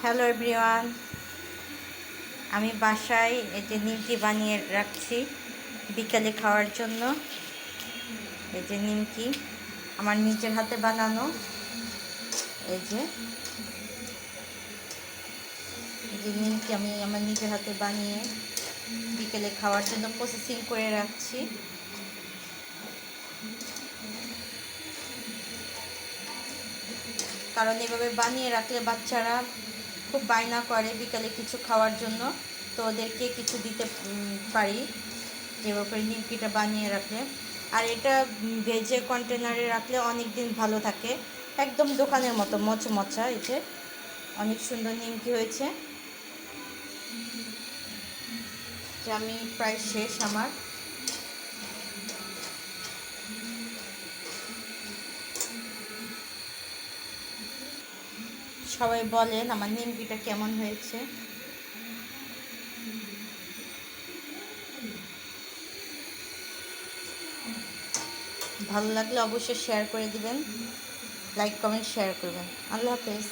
Hello everyone, আমি বাসায় এই যে নিমকি বানিয়ে রাখছি বিকালে খাওয়ার জন্য। এই যে নিমকি আমার নিজের হাতে বানানো। এই যে নিমকি আমি আমার নিজের হাতে বানিয়ে বিকেলে খাওয়ার জন্য প্রসেসিং করে রাখছি। কারণ এভাবে বানিয়ে রাখলে বাচ্চারা খুব বায়না করে বিকালে কিছু খাওয়ার জন্য, তো ওদেরকে কিছু দিতে পারি যেভাবে করে নিমকিটা বানিয়ে রাখলে। আর এটা ভেজে কন্টেনারে রাখলে অনেক দিন ভালো থাকে, একদম দোকানের মতো মচমচা। এই যে অনেক সুন্দর নিমকি হয়েছে। যে আমি প্রায় শেষ আমার। সবাই বলেন আমার নিমকিটা কেমন হয়েছে। ভালো লাগলে অবশ্যই শেয়ার করে দিবেন, লাইক কমেন্ট শেয়ার করবেন। আল্লাহ হাফেজ।